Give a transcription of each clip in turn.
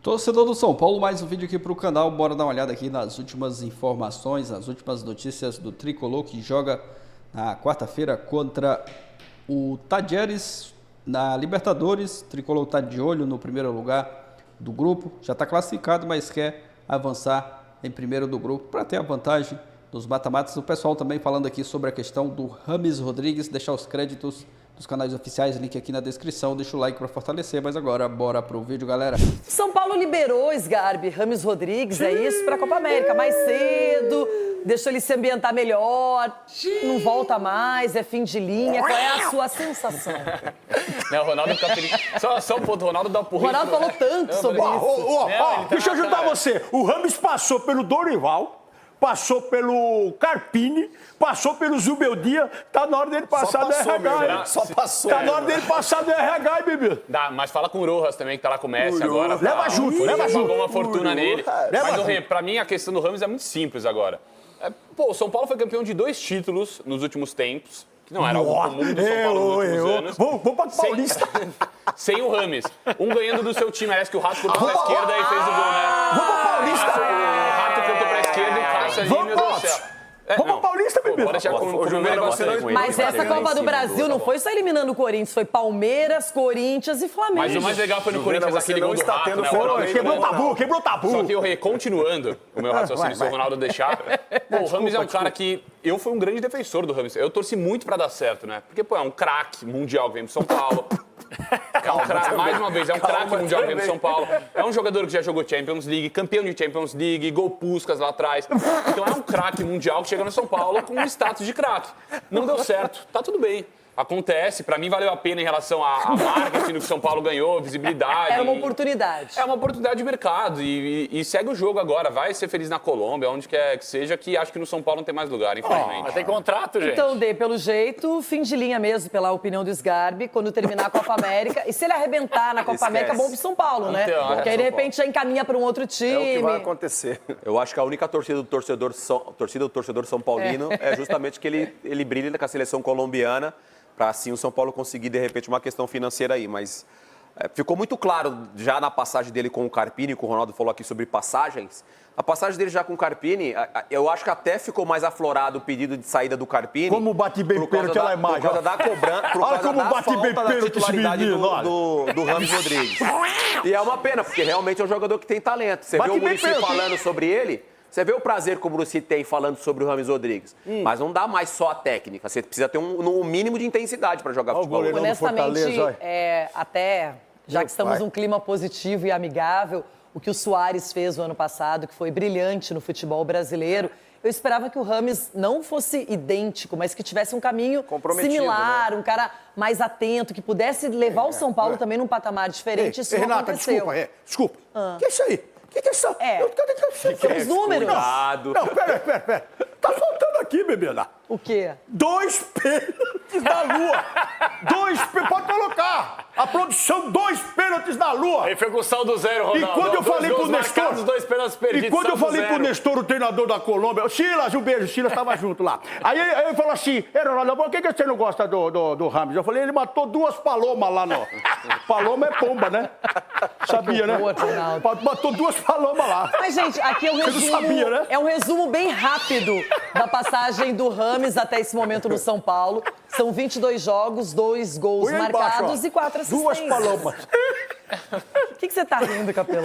Torcedor do São Paulo, mais um vídeo aqui para o canal. Bora dar uma olhada aqui nas últimas informações, nas últimas notícias do Tricolor, que joga na quarta-feira contra o Tajeres na Libertadores. O Tricolor está de olho no primeiro lugar do grupo, já está classificado, mas quer avançar em primeiro do grupo para ter a vantagem dos mata-matas. O pessoal também falando aqui sobre a questão do Rames Rodrigues, deixar os créditos dos canais oficiais, link aqui na descrição, deixa o like para fortalecer, mas agora bora pro vídeo, galera. São Paulo liberou Sgarbi, Rames Rodrigues, é isso, para a Copa América, mais cedo, deixou ele se ambientar melhor, não volta mais, é fim de linha, qual é a sua sensação? Não, o Ronaldo fica feliz. Só um ponto, o Ronaldo dá um O porrinho. Ronaldo falou tanto sobre isso. Deixa eu ajudar você. O Rames passou pelo Dorival, passou pelo Carpini, passou pelo Zubeldia, tá na hora dele passar do RH. Só passou. Tá na hora dele passar do RH, bebê. Dá, mas fala com o Rojas também, que tá lá com o Messi agora. Leva junto, leva junto. Pagou uma fortuna nele. Leva Mas, junto. pra mim, a questão do Rames é muito simples agora. O São Paulo foi campeão de 2 títulos nos últimos tempos, que não era algo comum do São Paulo nos últimos anos. Vamos pra Paulista. Sem o Rames. Um ganhando do seu time. Parece que o Rato cortou pra esquerda e fez o gol, né? Vamos pra Paulista. O Rato cortou pra esquerda e o Cássio ali, meu Deus do céu. Vamos pra Paulista, bebê. Pode deixar com o negócio aí. Mas essa Copa do Brasil não foi só eliminando o Corinthians, foi Palmeiras, Corinthians e Flamengo. Mas o mais legal foi no Corinthians, aquele gol do Rato, né? Quebrou o tabu. Só que continuando o meu raciocínio, se o Ronaldo deixar. Pô, o Rames é um cara que... Eu fui um grande defensor do Rames. Eu torci muito pra dar certo, né? Porque, pô, é um craque mundial que vem pro São Paulo. É um craque, mais uma vez, é um craque mundial que vem pro São Paulo. É um jogador que já jogou Champions League, campeão de Champions League, gol Puskás lá atrás. Então é um craque mundial que chega no São Paulo com um status de craque. Não deu certo, tá tudo bem. Acontece, pra mim valeu a pena em relação à marketing que o São Paulo ganhou, visibilidade. Era uma oportunidade. É uma oportunidade de mercado e segue o jogo agora. Vai ser feliz na Colômbia, onde quer que seja, que acho que no São Paulo não tem mais lugar, infelizmente. Mas tem contrato, gente. Então, Dê, pelo jeito, fim de linha mesmo, pela opinião do Sgarbi, quando terminar a Copa América. E se ele arrebentar na Copa América, bom pro São Paulo, né? Então, Porque aí, de repente, já encaminha para um outro time. É o que vai acontecer. Eu acho que a única torcida do torcedor São Paulino é justamente que ele brilha com a seleção colombiana, para assim o São Paulo conseguir, de repente, uma questão financeira aí. Mas ficou muito claro já na passagem dele com o Carpini, que o Ronaldo falou aqui sobre passagens. A passagem dele já com o Carpini, eu acho que até ficou mais aflorado o pedido de saída do Carpini. Como bate bem pelo aquela imagem. Por causa da cobrança, por Olha causa como da bate bem falta da pelo titularidade do Rames Rodrigues. E é uma pena, porque realmente é um jogador que tem talento. Você vê o Muricy falando sobre ele... Você vê o prazer que o Muricy tem falando sobre o Rames Rodrigues. Mas não dá mais só a técnica. Você precisa ter um mínimo de intensidade para jogar futebol. Honestamente, até já que estamos num clima positivo e amigável, o que o Suárez fez no ano passado, que foi brilhante no futebol brasileiro, eu esperava que o Rames não fosse idêntico, mas que tivesse um caminho similar, né? Um cara mais atento, que pudesse levar o São Paulo também num patamar diferente. Isso não aconteceu. Desculpa. O que é isso aí? O que é isso? Os números. Cuidado. Não, pera. Tá faltando aqui, bebê. O quê? 2 pênaltis na Lua. Pode colocar. A produção, 2 pênaltis na Lua. Aí foi com o saldo zero, Ronaldo. E quando eu falei pro Nestor... Os 2 pênaltis perdidos, E quando eu falei pro zero. Nestor, o treinador da Colômbia... Silas, um beijo, Silas estava junto lá. Aí ele falou assim, Ronaldo, por que você não gosta do Rames? Eu falei, ele matou 2 palomas lá no... Paloma é pomba, né? Sabia, né? Matou 2 palomas lá. Mas, gente, aqui é um resumo... sabia, né? É um resumo bem rápido da passagem do Rames até esse momento no São Paulo. São 22 jogos, 2 gols marcados e 4 assistências. 2 palomas. O que você tá rindo, Capelão?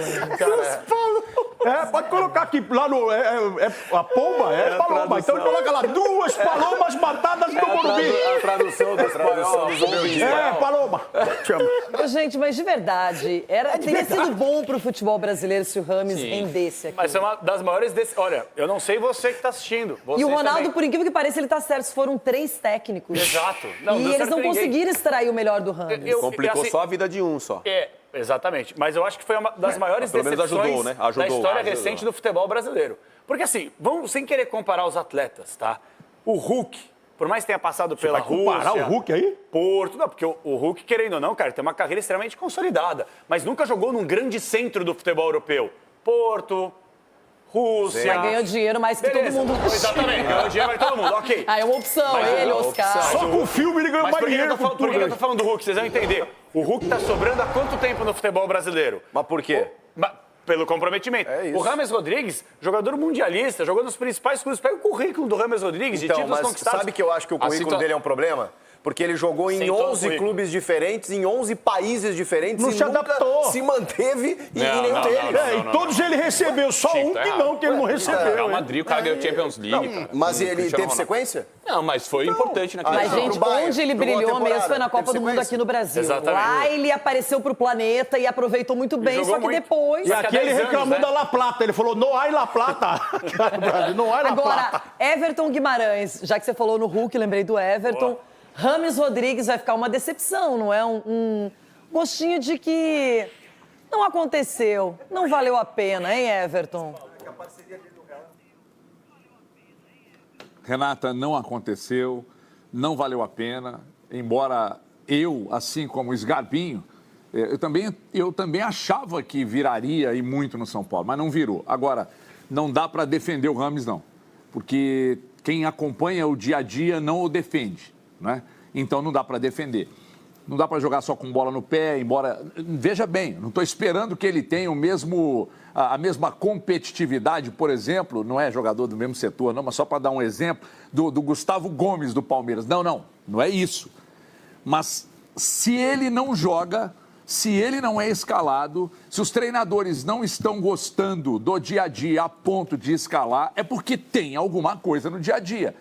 Pode colocar aqui, lá no... a pomba é paloma. Então ele coloca lá, 2 palomas matadas no Morumbi. A tradução do espanhol. Paloma. Gente, mas de verdade, teria sido bom pro futebol brasileiro se o Rames rendesse aqui. Mas é uma das maiores... Olha, eu não sei você que tá assistindo. E o Ronaldo, também. por incrível que pareça, ele tá certo. Foram 3 técnicos. Exato. E eles não conseguiram extrair o melhor do Rames. Complicou só a vida de um só. Exatamente. Mas eu acho que foi uma das maiores pelo menos decepções ajudou, né? da história recente do futebol brasileiro. Porque assim, vamos sem querer comparar os atletas, tá? O Hulk, por mais que tenha passado pela Rússia... comparar o Hulk aí? Porto, não, porque o Hulk, querendo ou não, cara, tem uma carreira extremamente consolidada, mas nunca jogou num grande centro do futebol europeu. Porto, Rússia... Mas ganhou dinheiro mais que todo mundo. Exatamente, ganhou dinheiro mais que todo mundo, ok. Aí é uma opção, ele, Oscar. Só com o filme ele ganhou Mas mais por que dinheiro. por que eu tô falando do Hulk? Vocês vão entender. O Hulk tá sobrando há quanto tempo no futebol brasileiro? Mas por quê? Pelo comprometimento. O James Rodrigues, jogador mundialista, jogou nos principais clubes. Pega o currículo do James Rodrigues, então, de títulos mas conquistados. sabe que eu acho que o currículo dele é um problema? Porque ele jogou em 11 clubes diferentes, em 11 países diferentes não e se nunca adaptou. se manteve em nenhum deles. E todos ele recebeu, só um que não, que ele não recebeu. Real Madrid, o cara ganhou Champions League. Mas ele teve sequência? Não, mas foi importante naquele Mas, gente, onde ele brilhou mesmo foi na Copa do Mundo aqui no Brasil. Exatamente. Lá ele apareceu pro planeta e aproveitou muito bem, só que muito. depois... E aqui ele reclamou da La Plata. Ele falou, não há La Plata. Não há La Plata. Agora, Everton Guimarães, já que você falou no Hulk, lembrei do Everton. James Rodrigues vai ficar uma decepção, não é? Um gostinho de que não aconteceu, não valeu a pena, hein, Everton? Renata, não aconteceu, não valeu a pena, embora eu, assim como o Sgarpinho, eu também achava que viraria e muito no São Paulo, mas não virou. Agora, não dá para defender o Rames, não, porque quem acompanha o dia a dia não o defende, né? Então não dá para defender. Não dá para jogar só com bola no pé, embora... Veja bem, não estou esperando que ele tenha a mesma competitividade, por exemplo, não é jogador do mesmo setor, não, mas só para dar um exemplo, do Gustavo Gomes do Palmeiras. Não é isso. Mas se ele não joga, se ele não é escalado, se os treinadores não estão gostando do dia a dia a ponto de escalar, é porque tem alguma coisa no dia a dia.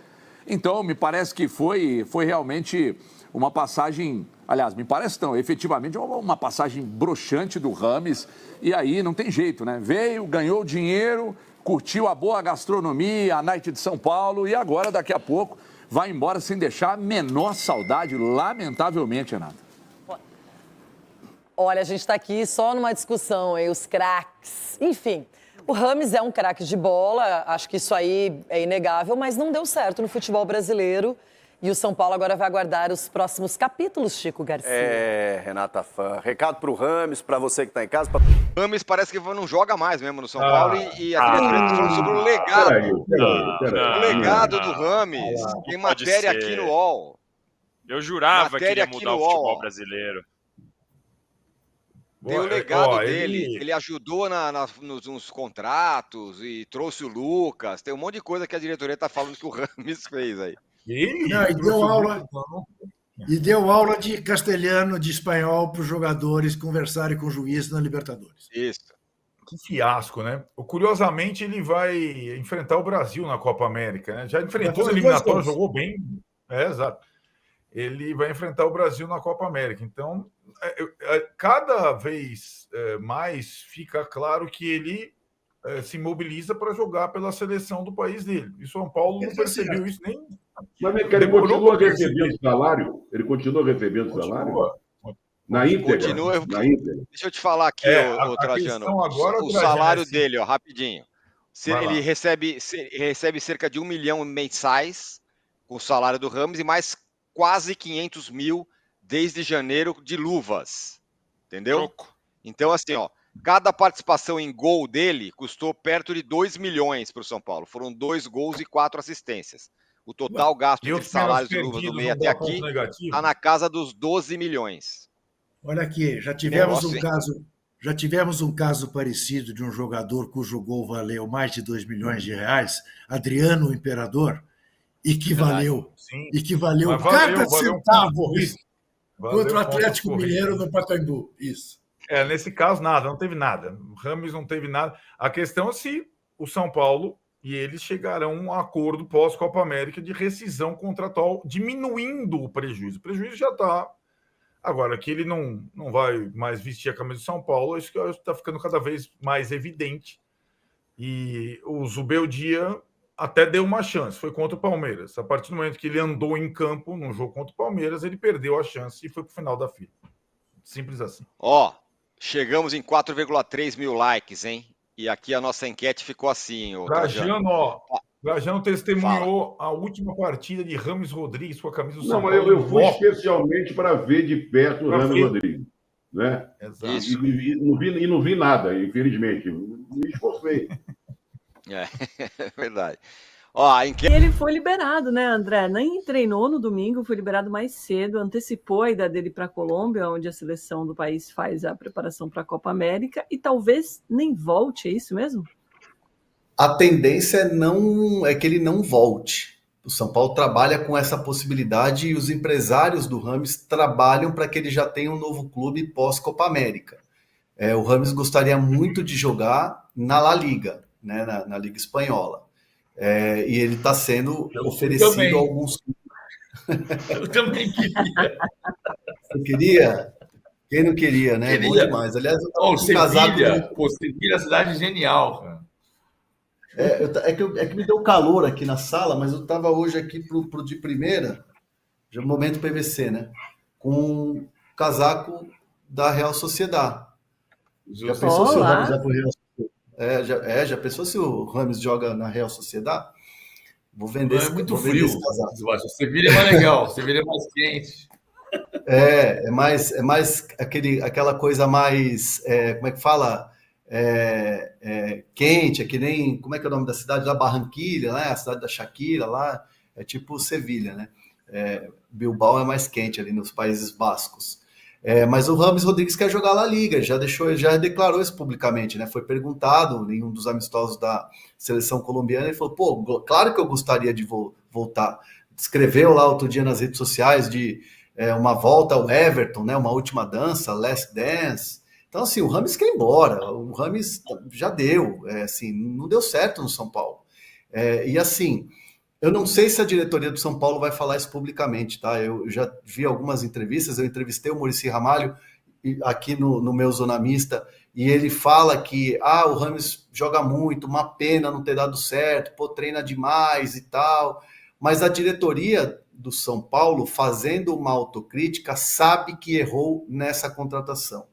Então, me parece que foi realmente uma passagem, aliás, me parece não, efetivamente uma passagem broxante do Rames, e aí não tem jeito, né? Veio, ganhou dinheiro, curtiu a boa gastronomia, a Night de São Paulo, e agora, daqui a pouco, vai embora sem deixar a menor saudade, lamentavelmente, Renata. Olha, a gente está aqui só numa discussão, hein? Os craques. Enfim, o Rames é um craque de bola, acho que isso aí é inegável, mas não deu certo no futebol brasileiro. E o São Paulo agora vai aguardar os próximos capítulos, Chico Garcia. Renata Fã. Recado pro Rames, pra você que tá em casa. Rames parece que não joga mais mesmo no São Paulo e a diretoria tá falando sobre o legado. O legado do Rames. Tem matéria aqui no UOL. Eu jurava que ele ia mudar o futebol brasileiro. Tem o legado dele. Ele ajudou nos contratos e trouxe o Lucas. Tem um monte de coisa que a diretoria tá falando que o Rames fez aí. E deu aula de castelhano, de espanhol para os jogadores conversarem com o juiz na Libertadores. Isso. Que fiasco, né? Curiosamente, ele vai enfrentar o Brasil na Copa América, né? Já enfrentou o eliminatório, jogou bem. Exato. Ele vai enfrentar o Brasil na Copa América. Então, cada vez mais fica claro que ele se mobiliza para jogar pela seleção do país dele. E São Paulo não percebeu isso nem... Mas ele continua recebendo salário? Ele continua recebendo salário? Na íntegra? Na íntegra. Deixa eu te falar aqui, Trajano. O salário dele, rapidinho. Ele recebe cerca de 1 milhão mensais com o salário do Rames e mais quase 500 mil desde janeiro de luvas. Entendeu? Então, assim, cada participação em gol dele custou perto de 2 milhões para o São Paulo. Foram 2 gols e 4 assistências. O total gasto de salários de luvas do meio até aqui está na casa dos 12 milhões. Olha aqui, já tivemos um caso parecido de um jogador cujo gol valeu mais de 2 milhões de reais, Adriano Imperador, e que valeu cada centavo contra o Atlético Mineiro no Pacaembu. Isso. Nesse caso, não teve nada. O Rames não teve nada. A questão é se o São Paulo e eles chegarão a um acordo pós-Copa América de rescisão contratual, diminuindo o prejuízo. O prejuízo já está. Agora, que ele não vai mais vestir a camisa do São Paulo, isso que está ficando cada vez mais evidente. E o Zubeldia até deu uma chance, foi contra o Palmeiras. A partir do momento que ele andou em campo num jogo contra o Palmeiras, ele perdeu a chance e foi para o final da fila. Simples assim. Chegamos em 4,3 mil likes, hein? E aqui a nossa enquete ficou assim, Trajano testemunhou a última partida de James Rodrigues com a camisa do São Paulo. Não, eu fui especialmente para ver de perto o James Rodrigues. Né? Exato. E não vi nada, infelizmente. Me esforcei. É verdade. Ele foi liberado, né, André? Nem treinou no domingo, foi liberado mais cedo, antecipou a ida dele para a Colômbia, onde a seleção do país faz a preparação para a Copa América, e talvez nem volte, é isso mesmo? A tendência é que ele não volte. O São Paulo trabalha com essa possibilidade e os empresários do Rames trabalham para que ele já tenha um novo clube pós-Copa América. O Rames gostaria muito de jogar na La Liga, né, na Liga Espanhola. E ele está sendo oferecido a alguns. Eu também queria. Você queria? Quem não queria, né? Queria. Bom demais. Aliás, eu estava casado com... Sevilha é cidade genial, cara. É que me deu calor aqui na sala, mas eu estava hoje aqui pro de primeira, já momento PVC, né? Com um casaco da Real Sociedad. Já pensou se o Rames vai pro Real Sociedad? Já pensou se o Rames joga na Real Sociedad? Vou vender esse casaco. É muito frio. Sevilha é mais legal, Sevilha é mais quente. É mais aquela coisa mais, como é que fala? Quente, é que nem, como é que é o nome da cidade? Da Barranquilha, né? A cidade da Shakira lá, é tipo Sevilha, né? Bilbao é mais quente ali nos Países Bascos. Mas o Rames Rodrigues quer jogar La Liga, já declarou isso publicamente, né? Foi perguntado em um dos amistosos da seleção colombiana, ele falou, pô, claro que eu gostaria de voltar. Escreveu lá outro dia nas redes sociais de uma volta ao Everton, né? Uma última dança, Last Dance. Então, assim, o Rames quer ir embora, o Rames já deu, assim, não deu certo no São Paulo. E assim, eu não sei se a diretoria do São Paulo vai falar isso publicamente, tá? Eu já vi algumas entrevistas, eu entrevistei o Muricy Ramalho aqui no meu Zona Mista, e ele fala que o Rames joga muito, uma pena não ter dado certo, pô, treina demais e tal, mas a diretoria do São Paulo, fazendo uma autocrítica, sabe que errou nessa contratação.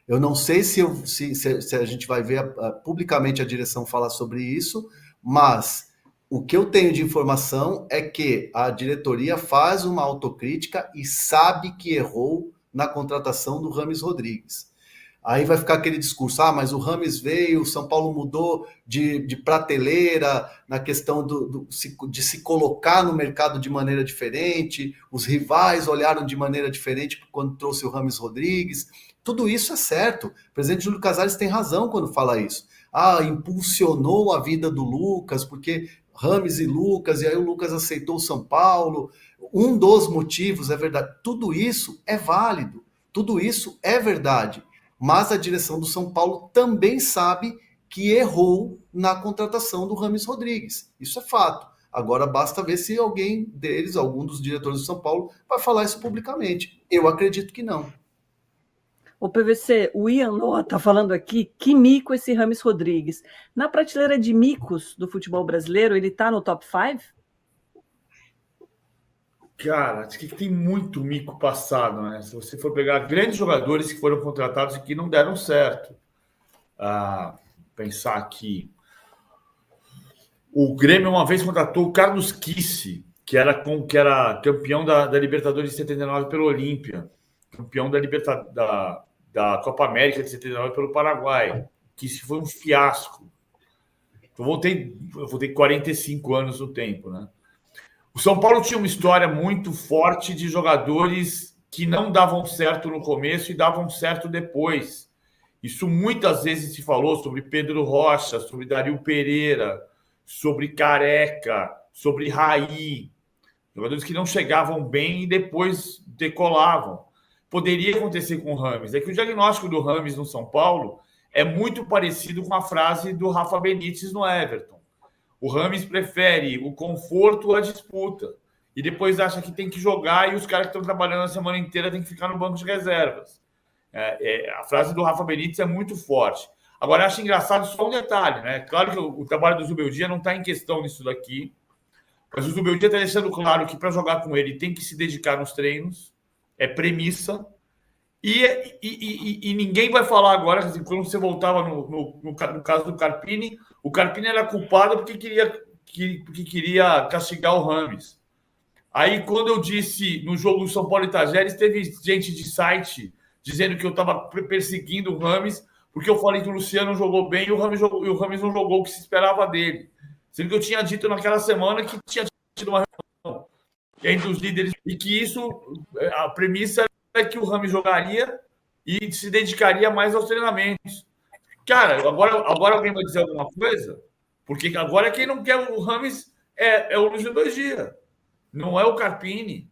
Eu não sei se a gente vai ver publicamente a direção falar sobre isso, mas o que eu tenho de informação é que a diretoria faz uma autocrítica e sabe que errou na contratação do Rames Rodrigues. Aí vai ficar aquele discurso, mas o Rames veio, o São Paulo mudou de prateleira na questão de se colocar no mercado de maneira diferente, os rivais olharam de maneira diferente quando trouxe o Rames Rodrigues. Tudo isso é certo. O presidente Júlio Casares tem razão quando fala isso. Impulsionou a vida do Lucas, porque Rames e Lucas, e aí o Lucas aceitou o São Paulo. Um dos motivos, é verdade. Tudo isso é válido. Tudo isso é verdade. Mas a direção do São Paulo também sabe que errou na contratação do Rames Rodrigues. Isso é fato. Agora basta ver se alguém deles, algum dos diretores do São Paulo, vai falar isso publicamente. Eu acredito que não. O PVC, o Ian Noah está falando aqui, que mico esse Rames Rodrigues. Na prateleira de micos do futebol brasileiro, ele está no top 5? Cara, acho que tem muito mico passado, né? Se você for pegar grandes jogadores que foram contratados e que não deram certo. Pensar aqui. O Grêmio uma vez contratou o Carlos Kisse, que era campeão da Libertadores de 79 pelo Olímpia, campeão da Copa América de 79 pelo Paraguai. Kisse foi um fiasco. Eu voltei 45 anos no tempo, né? O São Paulo tinha uma história muito forte de jogadores que não davam certo no começo e davam certo depois. Isso muitas vezes se falou sobre Pedro Rocha, sobre Dario Pereira, sobre Careca, sobre Raí. Jogadores que não chegavam bem e depois decolavam. Poderia acontecer com o Rames. É que o diagnóstico do Rames no São Paulo é muito parecido com a frase do Rafa Benítez no Everton. O Rames prefere o conforto à disputa. E depois acha que tem que jogar e os caras que estão trabalhando a semana inteira têm que ficar no banco de reservas. A frase do Rafa Benítez é muito forte. Agora, acho engraçado só um detalhe, né? Claro que o trabalho do Zubeldia não está em questão nisso daqui, mas o Zubeldia está deixando claro que para jogar com ele tem que se dedicar nos treinos, é premissa. E ninguém vai falar agora, assim, quando você voltava no caso do Carpini, o Carpini era culpado porque queria castigar o Rames. Aí, quando eu disse no jogo do São Paulo e Tajeres, teve gente de site dizendo que eu estava perseguindo o Rames porque eu falei que o Luciano jogou bem e o Rames não jogou o que se esperava dele. Sendo que eu tinha dito naquela semana que tinha tido uma reunião entre os líderes e que a premissa é que o Rames jogaria e se dedicaria mais aos treinamentos. Cara, agora alguém vai dizer alguma coisa? Porque agora quem não quer o Rames é o Luiz de 2 dias. Não é o Carpini.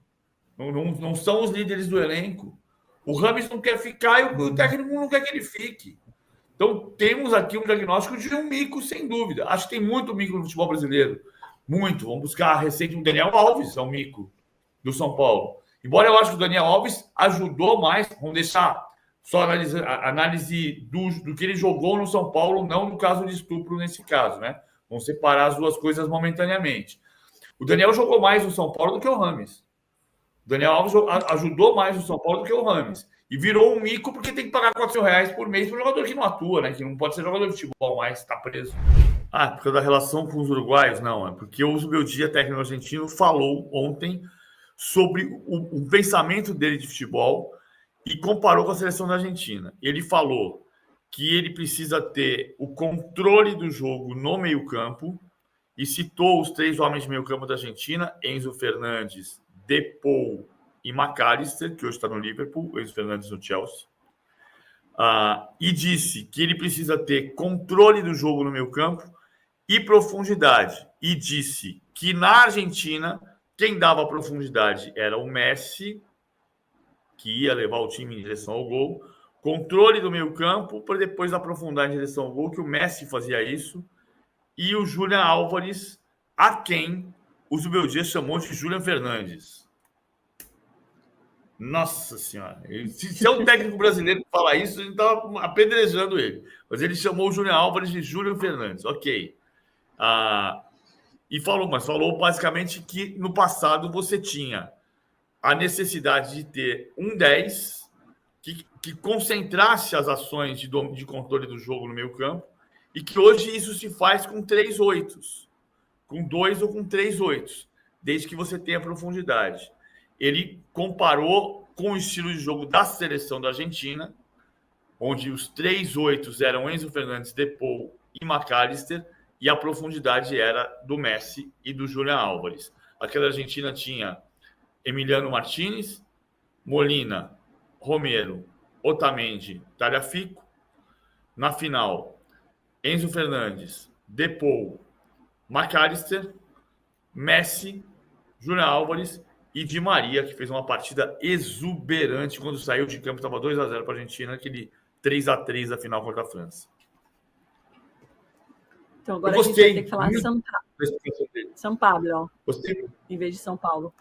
Não são os líderes do elenco. O Rames não quer ficar e o técnico não quer que ele fique. Então, temos aqui um diagnóstico de um mico, sem dúvida. Acho que tem muito mico no futebol brasileiro. Muito. Vamos buscar a receita do Daniel Alves, é um mico do São Paulo. Embora eu acho que o Daniel Alves ajudou mais, vamos deixar só a análise do que ele jogou no São Paulo, não no caso de estupro nesse caso, né? Vamos separar as duas coisas momentaneamente. O Daniel jogou mais no São Paulo do que o Rames. O Daniel Alves ajudou mais no São Paulo do que o Rames. E virou um mico porque tem que pagar R$400 por mês para um jogador que não atua, né? Que não pode ser jogador de futebol mais, está preso. Por causa da relação com os uruguaios? Não, é porque o Zubeldia, técnico argentino, falou ontem sobre o pensamento dele de futebol e comparou com a seleção da Argentina. Ele falou que ele precisa ter o controle do jogo no meio-campo e citou os 3 homens de meio-campo da Argentina: Enzo Fernandes, Depou e McAllister, que hoje está no Liverpool, Enzo Fernandes no Chelsea. E disse que ele precisa ter controle do jogo no meio-campo e profundidade. E disse que na Argentina, quem dava profundidade era o Messi, que ia levar o time em direção ao gol. Controle do meio-campo, para depois aprofundar em direção ao gol, que o Messi fazia isso. E o Julian Álvares, a quem o Zubeldia chamou de Julian Fernandes. Nossa Senhora. Se é um técnico brasileiro que fala isso, a gente estava apedrejando ele. Mas ele chamou o Julian Álvares de Julian Fernandes. Ok. Falou basicamente que no passado você tinha a necessidade de ter um 10 que concentrasse as ações de controle do jogo no meio campo e que hoje isso se faz com 3 8s, com 2 ou com 3 8s, desde que você tenha profundidade. Ele comparou com o estilo de jogo da seleção da Argentina, onde os 3 8s eram Enzo Fernandes, Depou e McAllister, e a profundidade era do Messi e do Julian Álvares. Aquela Argentina tinha Emiliano Martínez, Molina, Romero, Otamendi, Tagliafico. Na final, Enzo Fernandes, Depou, McAllister, Messi, Julian Álvares e Di Maria, que fez uma partida exuberante quando saiu de campo. Estava 2-0 para a Argentina, aquele 3-3 da final contra a França. Então agora a gente vai ter que falar de São Pablo, ó, Gostei. em vez de São Paulo.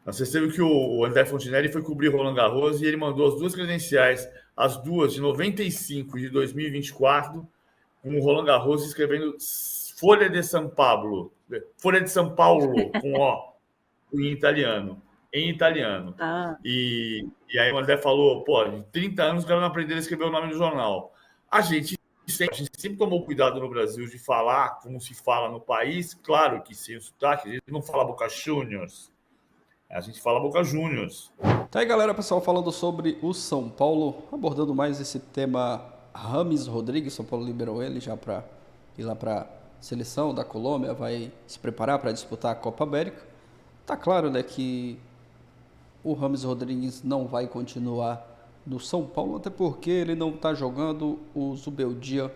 Você sabe que o André Fontinelli foi cobrir Roland Garros e ele mandou as 2 credenciais, as 2 de 95 e de 2024, com o Roland Garros escrevendo Folha de São Paulo, com O, em italiano. E aí o André falou, em 30 anos o cara não aprendeu a escrever o nome do jornal. A gente sempre tomou cuidado no Brasil de falar como se fala no país, claro que sem o sotaque, a gente não fala Boca Juniors, a gente fala Boca Juniors. Tá aí, galera, pessoal, falando sobre o São Paulo, abordando mais esse tema Rames Rodrigues. São Paulo liberou ele já para ir lá para a seleção da Colômbia, vai se preparar para disputar a Copa América. Tá claro, né, que o Rames Rodrigues não vai continuar no São Paulo, até porque ele não está jogando, o Zubeldia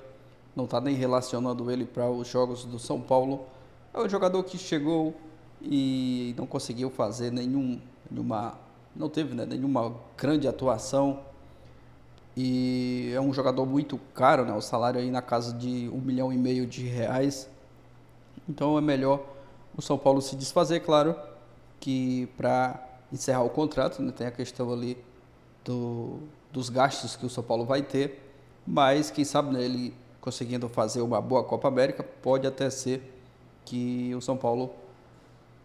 não está nem relacionando ele para os jogos do São Paulo. É um jogador que chegou e não conseguiu fazer nenhuma grande atuação, e é um jogador muito caro, né? O salário aí na casa de R$1,5 milhão. Então é melhor o São Paulo se desfazer, claro, que para encerrar o contrato, né, tem a questão ali dos gastos que o São Paulo vai ter, mas quem sabe, né, ele conseguindo fazer uma boa Copa América, pode até ser que o São Paulo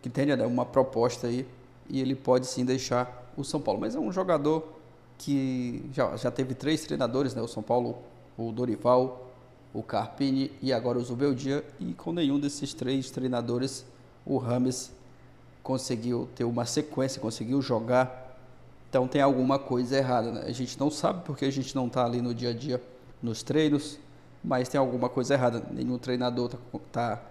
que tenha, né, uma proposta aí e ele pode sim deixar o São Paulo. Mas é um jogador que já teve 3 treinadores, né, o São Paulo, o Dorival, o Carpini e agora o Zubeldia, e com nenhum desses 3 treinadores o Rames conseguiu ter uma sequência, conseguiu jogar. Então tem alguma coisa errada, né? A gente não sabe porque a gente não está ali no dia a dia nos treinos, mas tem alguma coisa errada. Nenhum treinador tá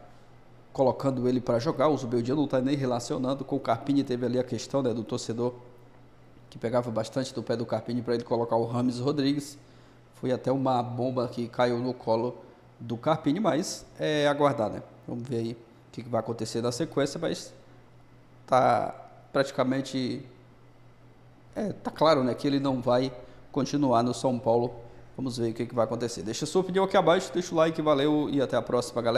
colocando ele para jogar. O Zubeldia não está nem relacionando com o Carpini. Teve ali a questão, né, do torcedor que pegava bastante do pé do Carpini para ele colocar o Rames Rodrigues. Foi até uma bomba que caiu no colo do Carpini, mas é aguardar, né? Vamos ver aí o que vai acontecer na sequência, mas tá praticamente tá claro, né, que ele não vai continuar no São Paulo. Vamos ver o que vai acontecer. Deixa a sua opinião aqui abaixo, deixa o like, valeu e até a próxima, galera.